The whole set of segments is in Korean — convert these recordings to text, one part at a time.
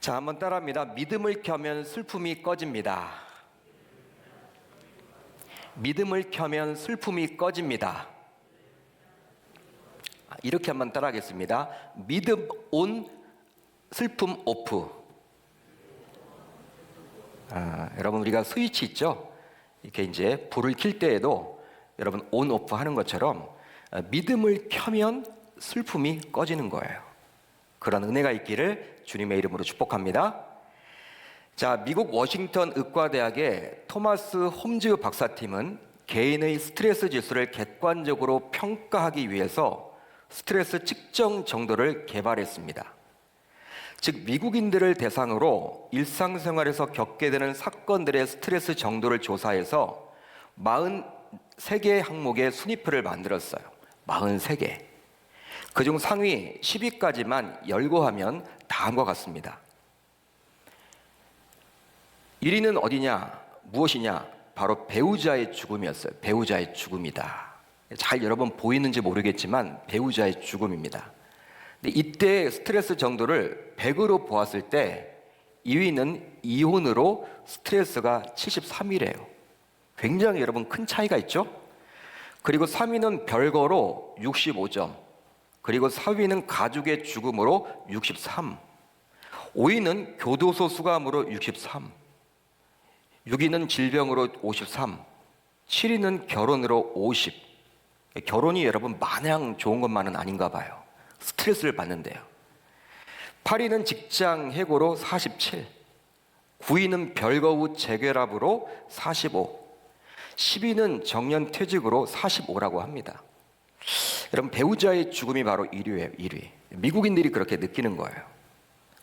자, 한번 따라합니다. 믿음을 켜면 슬픔이 꺼집니다. 믿음을 켜면 슬픔이 꺼집니다. 이렇게 한번 따라하겠습니다. 믿음 온, 슬픔 오프. 여러분, 우리가 스위치 있죠? 이렇게 이제 불을 켤 때에도 여러분 온 오프 하는 것처럼 믿음을 켜면 슬픔이 꺼지는 거예요. 그런 은혜가 있기를 주님의 이름으로 축복합니다. 자, 미국 워싱턴 의과대학의 토마스 홈즈 박사팀은 개인의 스트레스 지수를 객관적으로 평가하기 위해서 스트레스 측정 정도를 개발했습니다. 즉, 미국인들을 대상으로 일상생활에서 겪게 되는 사건들의 스트레스 정도를 조사해서 43개의 항목의 순위표를 만들었어요. 43개. 그중 상위 10위까지만 열거하면 다음과 같습니다. 1위는 어디냐? 무엇이냐? 바로 배우자의 죽음이었어요. 배우자의 죽음이다. 잘 여러분 보이는지 모르겠지만 배우자의 죽음입니다. 근데 이때 스트레스 정도를 100으로 보았을 때 2위는 이혼으로 스트레스가 73이래요. 굉장히 여러분 큰 차이가 있죠? 그리고 3위는 별거로 65점. 그리고 4위는 가족의 죽음으로 63. 5위는 교도소 수감으로 63. 6위는 질병으로 53. 7위는 결혼으로 50. 결혼이 여러분 마냥 좋은 것만은 아닌가 봐요. 스트레스를 받는데요. 8위는 직장 해고로 47. 9위는 별거 후 재결합으로 45. 10위는 정년퇴직으로 45라고 합니다. 여러분, 배우자의 죽음이 바로 1위예요. 1위. 미국인들이 그렇게 느끼는 거예요.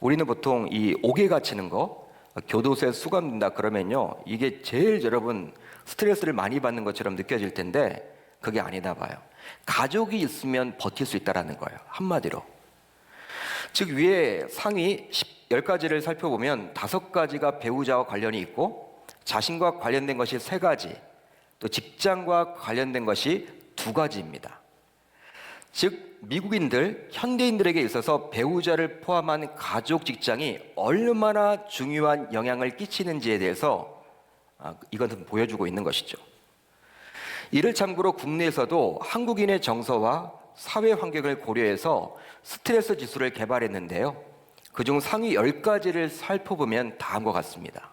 우리는 보통 이 옥에 갇히는 거, 교도소에 수감된다 그러면요, 이게 제일 여러분 스트레스를 많이 받는 것처럼 느껴질 텐데 그게 아니다 봐요. 가족이 있으면 버틸 수 있다는 거예요. 한마디로. 즉, 위에 상위 10가지를 살펴보면 5가지가 배우자와 관련이 있고, 자신과 관련된 것이 3가지, 또 직장과 관련된 것이 2가지입니다. 즉, 미국인들, 현대인들에게 있어서 배우자를 포함한 가족, 직장이 얼마나 중요한 영향을 끼치는지에 대해서 이것은 보여주고 있는 것이죠. 이를 참고로 국내에서도 한국인의 정서와 사회 환경을 고려해서 스트레스 지수를 개발했는데요. 그중 상위 10가지를 살펴보면 다음과 같습니다.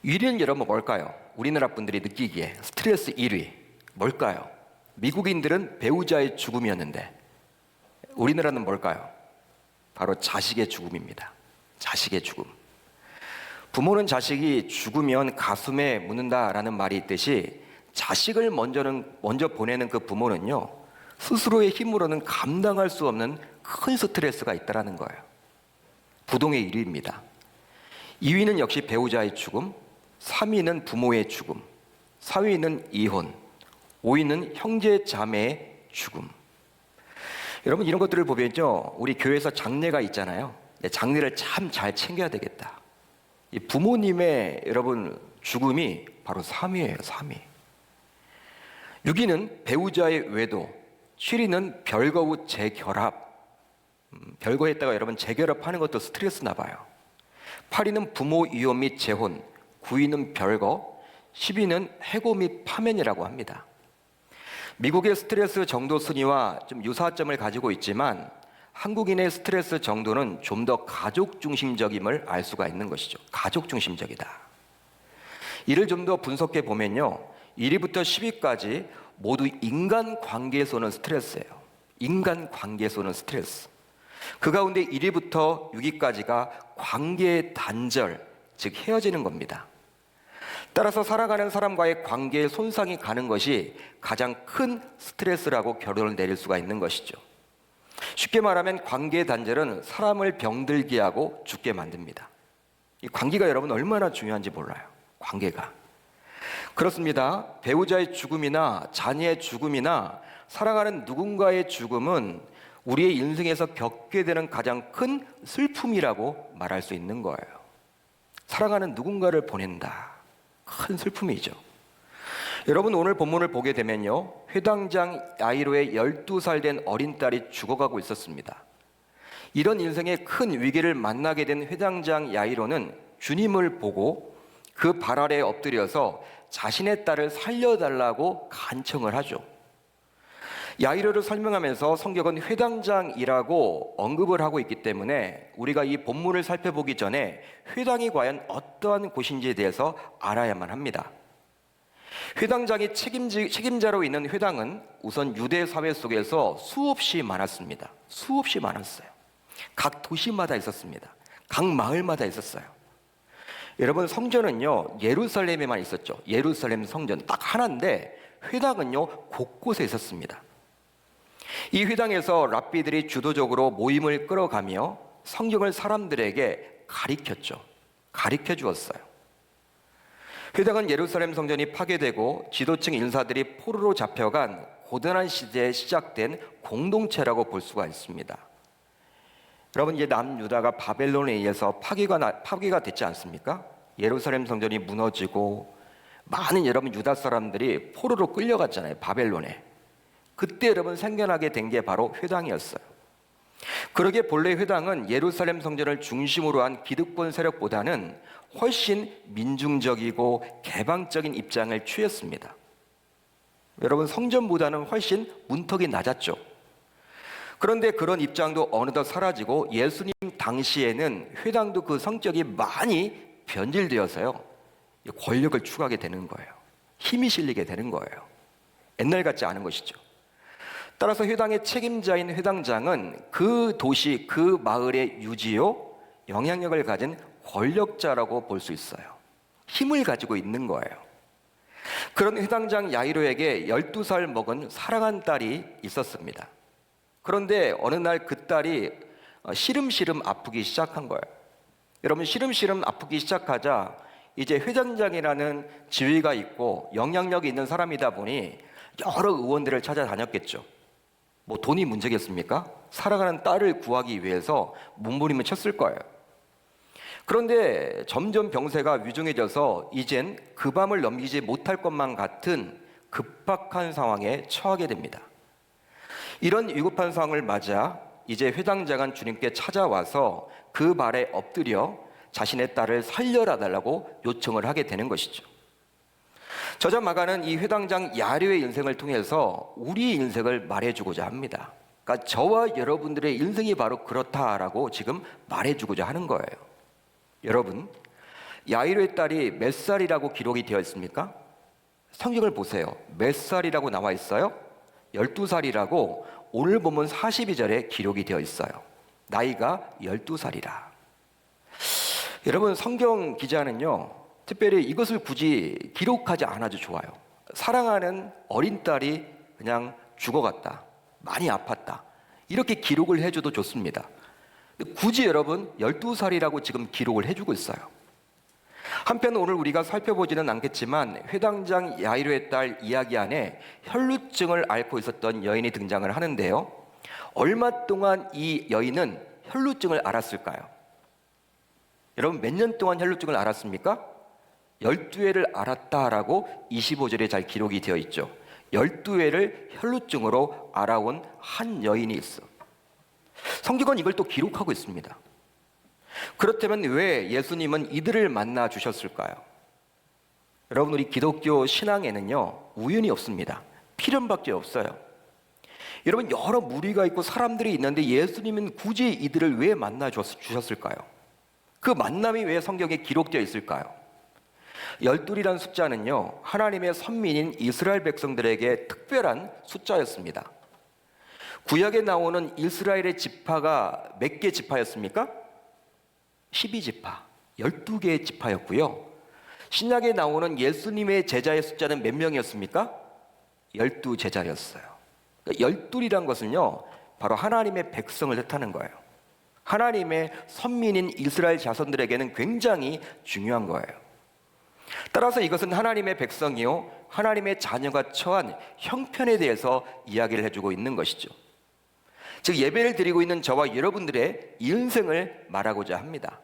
1위는 여러분 뭘까요? 우리나라 분들이 느끼기에 스트레스 1위 뭘까요? 미국인들은 배우자의 죽음이었는데 우리나라는 뭘까요? 바로 자식의 죽음입니다. 자식의 죽음. 부모는 자식이 죽으면 가슴에 묻는다라는 말이 있듯이 자식을 먼저 보내는 그 부모는요, 스스로의 힘으로는 감당할 수 없는 큰 스트레스가 있다는 거예요. 부동의 1위입니다. 2위는 역시 배우자의 죽음, 3위는 부모의 죽음, 4위는 이혼, 5위는 형제 자매의 죽음. 여러분, 이런 것들을 보면요, 우리 교회에서 장례가 있잖아요. 장례를 참 잘 챙겨야 되겠다. 이 부모님의 여러분 죽음이 바로 3위예요. 3위. 6위는 배우자의 외도, 7위는 별거 후 재결합. 별거했다가 여러분 재결합하는 것도 스트레스나 봐요. 8위는 부모 이혼 및 재혼, 9위는 별거, 10위는 해고 및 파면이라고 합니다. 미국의 스트레스 정도 순위와 좀 유사점을 가지고 있지만 한국인의 스트레스 정도는 좀 더 가족 중심적임을 알 수가 있는 것이죠. 가족 중심적이다. 이를 좀 더 분석해 보면요, 1위부터 10위까지 모두 인간 관계에서 오는 스트레스예요. 인간 관계에서 오는 스트레스. 그 가운데 1위부터 6위까지가 관계의 단절, 즉 헤어지는 겁니다. 따라서 살아가는 사람과의 관계에 손상이 가는 것이 가장 큰 스트레스라고 결론을 내릴 수가 있는 것이죠. 쉽게 말하면 관계의 단절은 사람을 병들게 하고 죽게 만듭니다. 이 관계가 여러분 얼마나 중요한지 몰라요. 관계가. 그렇습니다. 배우자의 죽음이나 자녀의 죽음이나 사랑하는 누군가의 죽음은 우리의 인생에서 겪게 되는 가장 큰 슬픔이라고 말할 수 있는 거예요. 사랑하는 누군가를 보낸다. 큰 슬픔이죠. 여러분, 오늘 본문을 보게 되면요, 회당장 야이로의 12살 된 어린 딸이 죽어가고 있었습니다. 이런 인생의 큰 위기를 만나게 된 회당장 야이로는 주님을 보고 그 발 아래에 엎드려서 자신의 딸을 살려달라고 간청을 하죠. 야이로를 설명하면서 성경은 회당장이라고 언급을 하고 있기 때문에 우리가 이 본문을 살펴보기 전에 회당이 과연 어떠한 곳인지에 대해서 알아야만 합니다. 회당장이 책임자로 있는 회당은 우선 유대 사회 속에서 수없이 많았습니다. 수없이 많았어요. 각 도시마다 있었습니다. 각 마을마다 있었어요. 여러분, 성전은요 예루살렘에만 있었죠. 예루살렘 성전 딱 하나인데 회당은요 곳곳에 있었습니다. 이 회당에서 랍비들이 주도적으로 모임을 끌어가며 성경을 사람들에게 가르쳤죠. 가르쳐 주었어요. 회당은 예루살렘 성전이 파괴되고 지도층 인사들이 포로로 잡혀간 고단한 시대에 시작된 공동체라고 볼 수가 있습니다. 여러분, 이제 남유다가 바벨론에 의해서 파괴가 됐지 않습니까? 예루살렘 성전이 무너지고 많은 여러분 유다 사람들이 포로로 끌려갔잖아요. 바벨론에. 그때 여러분 생겨나게 된 게 바로 회당이었어요. 그러게 본래 회당은 예루살렘 성전을 중심으로 한 기득권 세력보다는 훨씬 민중적이고 개방적인 입장을 취했습니다. 여러분, 성전보다는 훨씬 문턱이 낮았죠. 그런데 그런 입장도 어느덧 사라지고 예수님 당시에는 회당도 그 성격이 많이 변질되어서요 권력을 추구하게 되는 거예요. 힘이 실리게 되는 거예요. 옛날 같지 않은 것이죠. 따라서 회당의 책임자인 회당장은 그 도시, 그 마을의 유지요 영향력을 가진 권력자라고 볼 수 있어요. 힘을 가지고 있는 거예요. 그런 회당장 야이로에게 12살 먹은 사랑한 딸이 있었습니다. 그런데 어느 날 그 딸이 시름시름 아프기 시작한 거예요. 여러분, 시름시름 아프기 시작하자 이제 회당장이라는 지위가 있고 영향력이 있는 사람이다 보니 여러 의원들을 찾아다녔겠죠. 뭐 돈이 문제겠습니까? 사랑하는 딸을 구하기 위해서 몸부림을 쳤을 거예요. 그런데 점점 병세가 위중해져서 이젠 그 밤을 넘기지 못할 것만 같은 급박한 상황에 처하게 됩니다. 이런 위급한 상황을 맞아 이제 회당장은 주님께 찾아와서 그 발에 엎드려 자신의 딸을 살려라 달라고 요청을 하게 되는 것이죠. 저자 마가는 이 회당장 야류의 인생을 통해서 우리 인생을 말해주고자 합니다. 그러니까 저와 여러분들의 인생이 바로 그렇다라고 지금 말해주고자 하는 거예요. 여러분, 야이로의 딸이 몇 살이라고 기록이 되어 있습니까? 성경을 보세요. 몇 살이라고 나와 있어요? 12살이라고 오늘 본문 42절에 기록이 되어 있어요. 나이가 12살이라. 여러분, 성경 기자는요 특별히 이것을 굳이 기록하지 않아도 좋아요. 사랑하는 어린 딸이 그냥 죽어갔다, 많이 아팠다, 이렇게 기록을 해줘도 좋습니다. 굳이 여러분 12살이라고 지금 기록을 해주고 있어요. 한편 오늘 우리가 살펴보지는 않겠지만 회당장 야이로의 딸 이야기 안에 혈루증을 앓고 있었던 여인이 등장을 하는데요, 얼마 동안 이 여인은 혈루증을 앓았을까요? 여러분, 몇 년 동안 혈루증을 앓았습니까? 12회를 앓았다라고 25절에 잘 기록이 되어 있죠. 12회를 혈루증으로 앓아온 한 여인이 있어. 성경은 이걸 또 기록하고 있습니다. 그렇다면 왜 예수님은 이들을 만나 주셨을까요? 여러분, 우리 기독교 신앙에는요 우연이 없습니다. 필연밖에 없어요. 여러분, 여러 무리가 있고 사람들이 있는데 예수님은 굳이 이들을 왜 만나 주셨을까요? 그 만남이 왜 성경에 기록되어 있을까요? 12이라는 숫자는요 하나님의 선민인 이스라엘 백성들에게 특별한 숫자였습니다. 구약에 나오는 이스라엘의 지파가 몇 개 지파였습니까? 12지파, 12개의 지파였고요. 신약에 나오는 예수님의 제자의 숫자는 몇 명이었습니까? 12제자였어요. 12이란 것은요 바로 하나님의 백성을 뜻하는 거예요. 하나님의 선민인 이스라엘 자손들에게는 굉장히 중요한 거예요. 따라서 이것은 하나님의 백성이요 하나님의 자녀가 처한 형편에 대해서 이야기를 해주고 있는 것이죠. 즉 예배를 드리고 있는 저와 여러분들의 인생을 말하고자 합니다.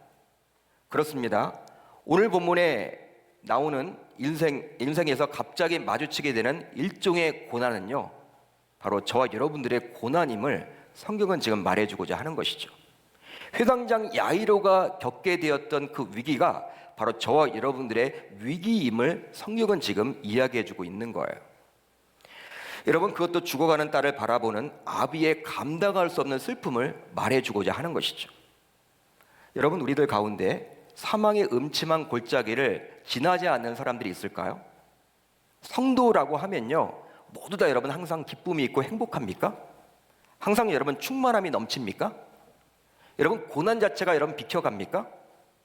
그렇습니다. 오늘 본문에 나오는 인생에서 갑자기 마주치게 되는 일종의 고난은요 바로 저와 여러분들의 고난임을 성경은 지금 말해주고자 하는 것이죠. 회당장 야이로가 겪게 되었던 그 위기가 바로 저와 여러분들의 위기임을 성경은 지금 이야기해주고 있는 거예요. 여러분, 그것도 죽어가는 딸을 바라보는 아비의 감당할 수 없는 슬픔을 말해주고자 하는 것이죠. 여러분, 우리들 가운데 사망의 음침한 골짜기를 지나지 않는 사람들이 있을까요? 성도라고 하면요, 모두 다 여러분 항상 기쁨이 있고 행복합니까? 항상 여러분 충만함이 넘칩니까? 여러분, 고난 자체가 여러분 비켜갑니까?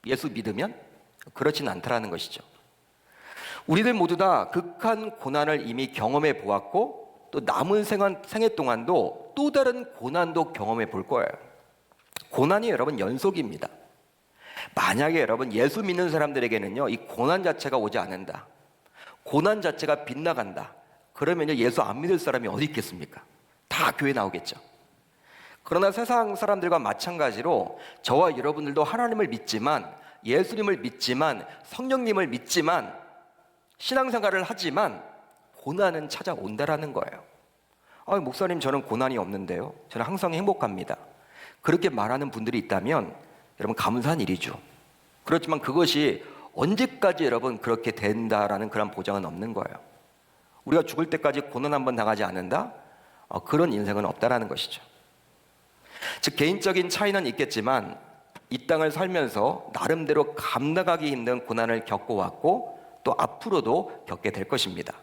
예수 믿으면? 그렇진 않다라는 것이죠. 우리들 모두 다 극한 고난을 이미 경험해 보았고, 또 남은 생애 동안도 또 다른 고난도 경험해 볼 거예요. 고난이 여러분 연속입니다. 만약에 여러분 예수 믿는 사람들에게는요, 이 고난 자체가 오지 않는다, 고난 자체가 빗나간다, 그러면요 예수 안 믿을 사람이 어디 있겠습니까? 다 교회 나오겠죠. 그러나 세상 사람들과 마찬가지로 저와 여러분들도 하나님을 믿지만, 예수님을 믿지만, 성령님을 믿지만, 신앙생활을 하지만 고난은 찾아온다라는 거예요. 목사님, 저는 고난이 없는데요, 저는 항상 행복합니다. 그렇게 말하는 분들이 있다면 여러분 감사한 일이죠. 그렇지만 그것이 언제까지 여러분 그렇게 된다라는 그런 보장은 없는 거예요. 우리가 죽을 때까지 고난 한번 당하지 않는다? 그런 인생은 없다라는 것이죠. 즉, 개인적인 차이는 있겠지만 이 땅을 살면서 나름대로 감당하기 힘든 고난을 겪어왔고, 또 앞으로도 겪게 될 것입니다.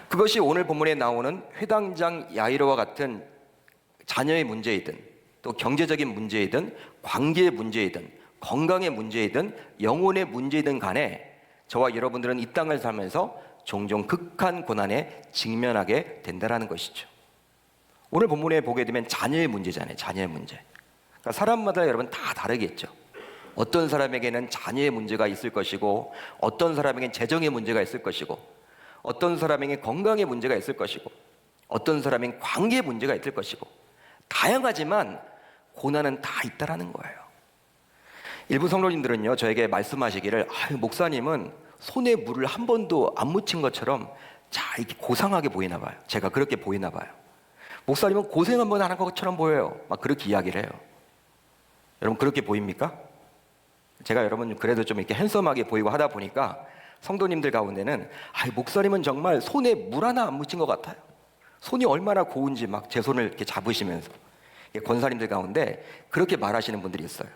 그것이 오늘 본문에 나오는 회당장 야이로와 같은 자녀의 문제이든, 또 경제적인 문제이든, 관계의 문제이든, 건강의 문제이든, 영혼의 문제이든 간에 저와 여러분들은 이 땅을 살면서 종종 극한 고난에 직면하게 된다는 것이죠. 오늘 본문에 보게 되면 자녀의 문제잖아요. 자녀의 문제. 그러니까 사람마다 여러분 다 다르겠죠. 어떤 사람에게는 자녀의 문제가 있을 것이고, 어떤 사람에게는 재정의 문제가 있을 것이고, 어떤 사람에게는 건강의 문제가 있을 것이고, 어떤 사람에게는 관계의 문제가 있을 것이고, 다양하지만 고난은 다 있다라는 거예요. 일부 성도님들은요, 저에게 말씀하시기를, 목사님은 손에 물을 한 번도 안 묻힌 것처럼 이렇게 고상하게 보이나 봐요. 제가 그렇게 보이나 봐요. 목사님은 고생 한번 하는 것처럼 보여요. 막 그렇게 이야기를 해요. 여러분, 그렇게 보입니까? 제가 여러분 그래도 좀 이렇게 핸섬하게 보이고 하다 보니까 성도님들 가운데는 목사님은 정말 손에 물 하나 안 묻힌 것 같아요. 손이 얼마나 고운지 막 제 손을 이렇게 잡으시면서, 권사님들 가운데 그렇게 말하시는 분들이 있어요.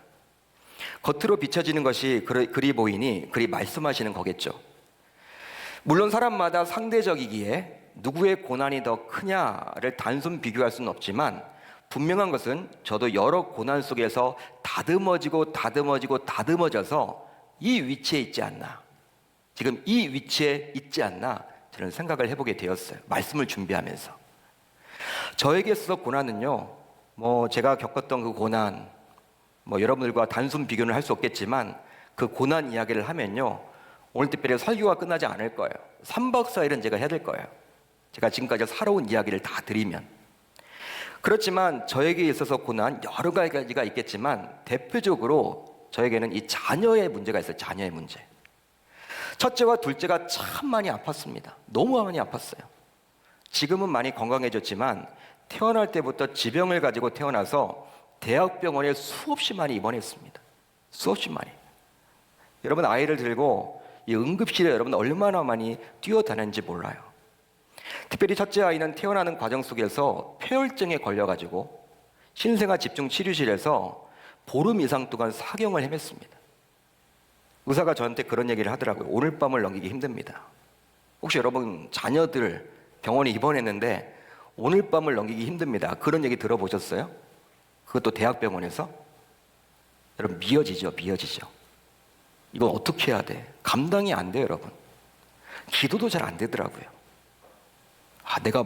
겉으로 비춰지는 것이 그리 보이니 그리 말씀하시는 거겠죠. 물론 사람마다 상대적이기에 누구의 고난이 더 크냐를 단순 비교할 수는 없지만, 분명한 것은 저도 여러 고난 속에서 다듬어져서 이 위치에 있지 않나, 지금 이 위치에 있지 않나, 저는 생각을 해보게 되었어요. 말씀을 준비하면서. 저에게 있어서 고난은요, 제가 겪었던 그 고난, 여러분들과 단순 비교는 할 수 없겠지만, 그 고난 이야기를 하면요, 오늘 특별히 설교가 끝나지 않을 거예요. 3박 4일은 제가 해야 될 거예요. 제가 지금까지 살아온 이야기를 다 드리면. 그렇지만 저에게 있어서 고난 여러 가지가 있겠지만, 대표적으로 저에게는 이 자녀의 문제가 있어요. 자녀의 문제. 첫째와 둘째가 참 많이 아팠습니다. 너무 많이 아팠어요. 지금은 많이 건강해졌지만 태어날 때부터 지병을 가지고 태어나서 대학병원에 수없이 많이 입원했습니다. 수없이 많이. 여러분, 아이를 들고 이 응급실에 여러분 얼마나 많이 뛰어다녔는지 몰라요. 특별히 첫째 아이는 태어나는 과정 속에서 폐혈증에 걸려가지고 신생아 집중 치료실에서 보름 이상 동안 사경을 헤맸습니다. 의사가 저한테 그런 얘기를 하더라고요. 오늘 밤을 넘기기 힘듭니다. 혹시 여러분 자녀들 병원에 입원했는데 오늘 밤을 넘기기 힘듭니다, 그런 얘기 들어보셨어요? 그것도 대학병원에서? 여러분, 미어지죠. 이건 어떻게 해야 돼? 감당이 안 돼요, 여러분. 기도도 잘 안 되더라고요. 내가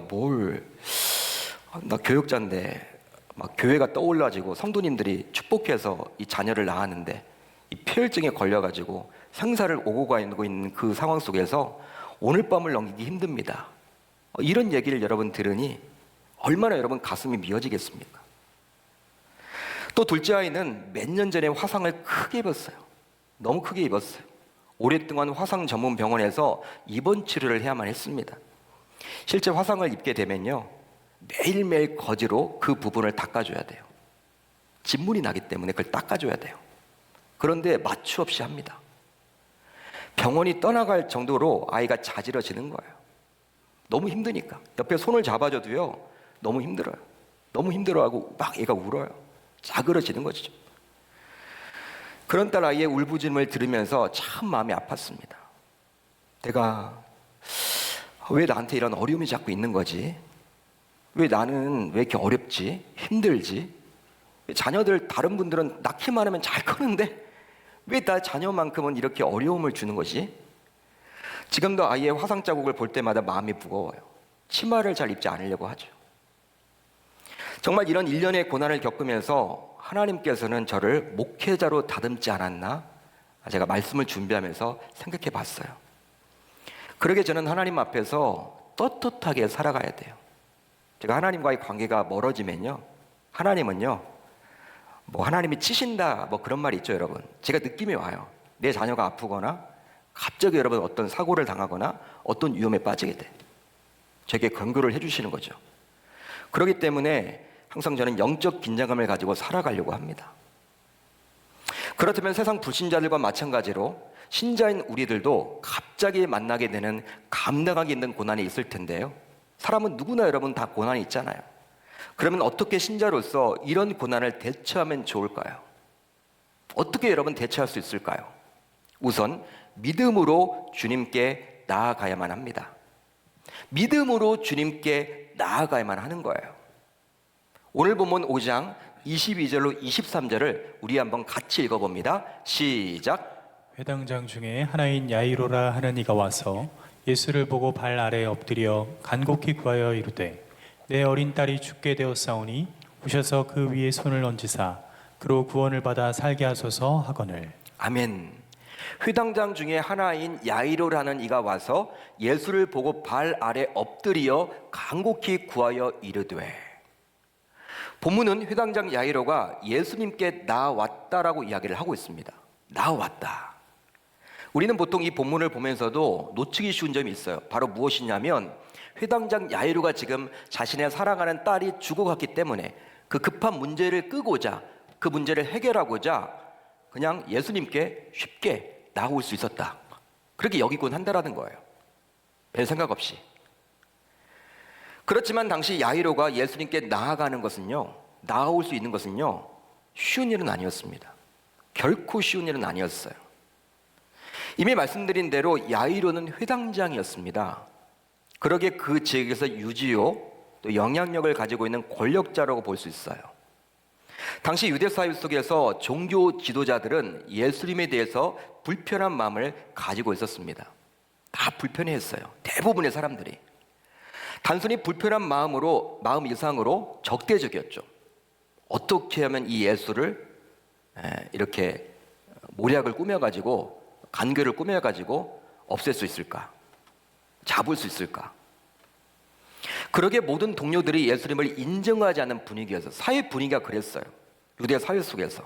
나 교육자인데 막 교회가 떠올라지고 성도님들이 축복해서 이 자녀를 낳았는데 이 폐혈증에 걸려가지고 생사를 오고 가고 있는 그 상황 속에서 오늘 밤을 넘기기 힘듭니다. 이런 얘기를 여러분 들으니 얼마나 여러분 가슴이 미어지겠습니까? 또 둘째 아이는 몇 년 전에 화상을 크게 입었어요. 너무 크게 입었어요. 오랫동안 화상 전문 병원에서 입원 치료를 해야만 했습니다. 실제 화상을 입게 되면요, 매일매일 거지로 그 부분을 닦아줘야 돼요. 진물이 나기 때문에 그걸 닦아줘야 돼요. 그런데 마취 없이 합니다. 병원이 떠나갈 정도로 아이가 자지러지는 거예요. 너무 힘드니까. 옆에 손을 잡아줘도요, 너무 힘들어요. 너무 힘들어하고 막 얘가 울어요. 자그러지는 거죠. 그런 딸 아이의 울부짖음을 들으면서 참 마음이 아팠습니다. 내가 왜 나한테 이런 어려움이 자꾸 있는 거지? 왜 나는 왜 이렇게 어렵지? 힘들지? 자녀들 다른 분들은 낳기만 하면 잘 크는데 왜 나 자녀만큼은 이렇게 어려움을 주는 거지? 지금도 아이의 화상 자국을 볼 때마다 마음이 무거워요. 치마를 잘 입지 않으려고 하죠. 정말 이런 일련의 고난을 겪으면서 하나님께서는 저를 목회자로 다듬지 않았나? 제가 말씀을 준비하면서 생각해 봤어요. 그러게 저는 하나님 앞에서 떳떳하게 살아가야 돼요. 제가 하나님과의 관계가 멀어지면요, 하나님은요, 하나님이 치신다 그런 말이 있죠, 여러분. 제가 느낌이 와요. 내 자녀가 아프거나 갑자기 여러분 어떤 사고를 당하거나 어떤 위험에 빠지게 돼. 제게 권고를 해주시는 거죠. 그렇기 때문에 항상 저는 영적 긴장감을 가지고 살아가려고 합니다. 그렇다면 세상 불신자들과 마찬가지로 신자인 우리들도 갑자기 만나게 되는 감당하기 힘든 고난이 있을 텐데요. 사람은 누구나 여러분 다 고난이 있잖아요. 그러면 어떻게 신자로서 이런 고난을 대처하면 좋을까요? 어떻게 여러분 대처할 수 있을까요? 우선 믿음으로 주님께 나아가야만 합니다. 믿음으로 주님께 나아가야만 하는 거예요. 오늘 본문 5장 22절로 23절을 우리 한번 같이 읽어봅니다. 시작. 회당장 중에 하나인 야이로라 하는 이가 와서 예수를 보고 발 아래에 엎드려 간곡히 구하여 이르되 내 어린 딸이 죽게 되었사오니 오셔서 그 위에 손을 얹으사 그로 구원을 받아 살게 하소서 하거늘. 아멘. 회당장 중에 하나인 야이로라는 이가 와서 예수를 보고 발 아래 엎드려 간곡히 구하여 이르되. 본문은 회당장 야이로가 예수님께 나왔다라고 이야기를 하고 있습니다. 나왔다. 우리는 보통 이 본문을 보면서도 놓치기 쉬운 점이 있어요. 바로 무엇이냐면 회당장 야이로가 지금 자신의 사랑하는 딸이 죽어갔기 때문에 그 급한 문제를 끄고자, 그 문제를 해결하고자 그냥 예수님께 쉽게 나올 수 있었다. 그렇게 여기곤 한다라는 거예요. 별 생각 없이. 그렇지만 당시 야이로가 예수님께 나아가는 것은요, 나아올 수 있는 것은요, 쉬운 일은 아니었습니다. 결코 쉬운 일은 아니었어요. 이미 말씀드린 대로 야이로는 회당장이었습니다. 그러기에 그 지역에서 유지요, 또 영향력을 가지고 있는 권력자라고 볼 수 있어요. 당시 유대 사회 속에서 종교 지도자들은 예수님에 대해서 불편한 마음을 가지고 있었습니다. 다 불편해했어요. 대부분의 사람들이. 단순히 불편한 마음 이상으로 적대적이었죠. 어떻게 하면 이 예수를 이렇게 모략을 꾸며가지고 간교를 꾸며가지고 없앨 수 있을까? 잡을 수 있을까? 그러게 모든 동료들이 예수님을 인정하지 않는 분위기여서 사회 분위기가 그랬어요. 유대 사회 속에서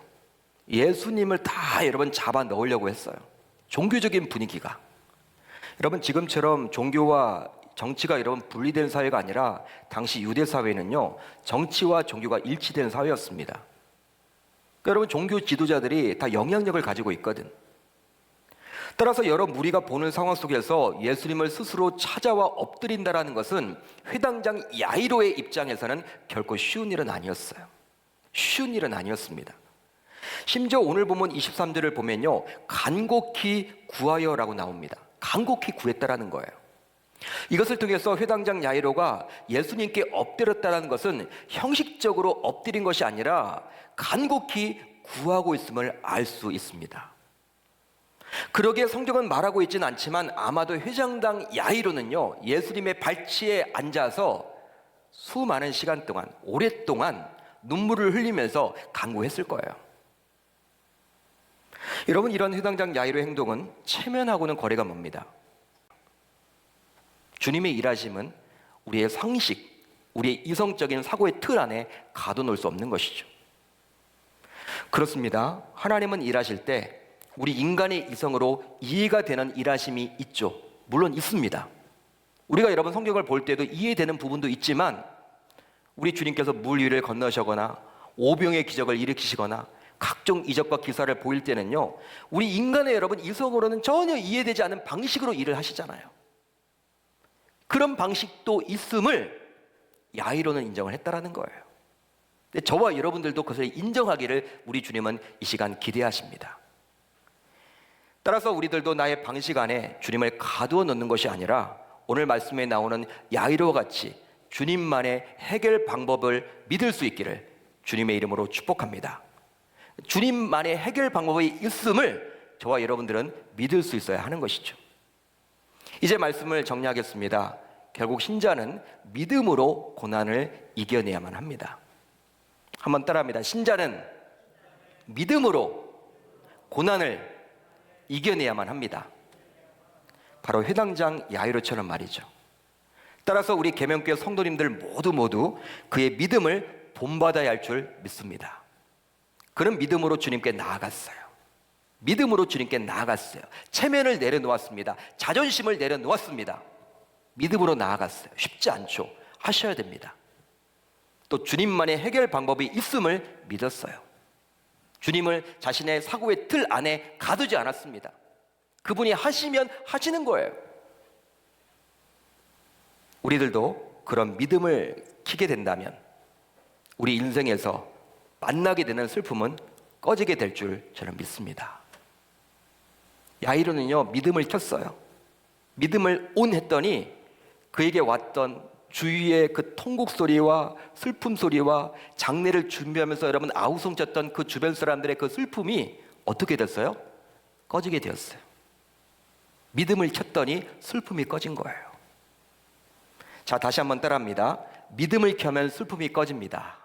예수님을 다 여러분 잡아 넣으려고 했어요. 종교적인 분위기가. 여러분 지금처럼 종교와 정치가 여러분 분리된 사회가 아니라 당시 유대 사회는요, 정치와 종교가 일치된 사회였습니다. 그러니까 여러분 종교 지도자들이 다 영향력을 가지고 있거든. 따라서 여러 무리가 보는 상황 속에서 예수님을 스스로 찾아와 엎드린다라는 것은 회당장 야이로의 입장에서는 결코 쉬운 일은 아니었어요. 쉬운 일은 아니었습니다. 심지어 오늘 본문 23절을 보면요, 간곡히 구하여라고 나옵니다. 간곡히 구했다라는 거예요. 이것을 통해서 회당장 야이로가 예수님께 엎드렸다는 것은 형식적으로 엎드린 것이 아니라 간곡히 구하고 있음을 알 수 있습니다. 그러기에 성경은 말하고 있지는 않지만 아마도 회당장 야이로는요, 예수님의 발치에 앉아서 수많은 시간 동안, 오랫동안 눈물을 흘리면서 간구했을 거예요. 여러분, 이런 회당장 야이로의 행동은 체면하고는 거리가 멉니다. 주님의 일하심은 우리의 상식, 우리의 이성적인 사고의 틀 안에 가둬놓을 수 없는 것이죠. 그렇습니다. 하나님은 일하실 때 우리 인간의 이성으로 이해가 되는 일하심이 있죠. 물론 있습니다. 우리가 여러분 성경을 볼 때도 이해되는 부분도 있지만 우리 주님께서 물 위를 건너셔거나 오병의 기적을 일으키시거나 각종 이적과 기사를 보일 때는요, 우리 인간의 여러분 이성으로는 전혀 이해되지 않는 방식으로 일을 하시잖아요. 그런 방식도 있음을 야이로는 인정을 했다라는 거예요. 근데 저와 여러분들도 그것을 인정하기를 우리 주님은 이 시간 기대하십니다. 따라서 우리들도 나의 방식 안에 주님을 가두어 놓는 것이 아니라 오늘 말씀에 나오는 야이로와 같이 주님만의 해결 방법을 믿을 수 있기를 주님의 이름으로 축복합니다. 주님만의 해결 방법이 있음을 저와 여러분들은 믿을 수 있어야 하는 것이죠. 이제 말씀을 정리하겠습니다. 결국 신자는 믿음으로 고난을 이겨내야만 합니다. 한번 따라합니다. 신자는 믿음으로 고난을 이겨내야만 합니다. 바로 회당장 야이로처럼 말이죠. 따라서 우리 계명교회 성도님들 모두 그의 믿음을 본받아야 할 줄 믿습니다. 그는 믿음으로 주님께 나아갔어요. 믿음으로 주님께 나아갔어요. 체면을 내려놓았습니다. 자존심을 내려놓았습니다. 믿음으로 나아갔어요. 쉽지 않죠. 하셔야 됩니다. 또 주님만의 해결 방법이 있음을 믿었어요. 주님을 자신의 사고의 틀 안에 가두지 않았습니다. 그분이 하시면 하시는 거예요. 우리들도 그런 믿음을 키게 된다면 우리 인생에서 만나게 되는 슬픔은 꺼지게 될 줄 저는 믿습니다. 야이로는요, 믿음을 켰어요. 믿음을 온 했더니 그에게 왔던 주위의 그 통곡 소리와 슬픔 소리와 장례를 준비하면서 여러분 아우성쳤던 그 주변 사람들의 그 슬픔이 어떻게 됐어요? 꺼지게 되었어요. 믿음을 켰더니 슬픔이 꺼진 거예요. 자, 다시 한번 따라합니다. 믿음을 켜면 슬픔이 꺼집니다.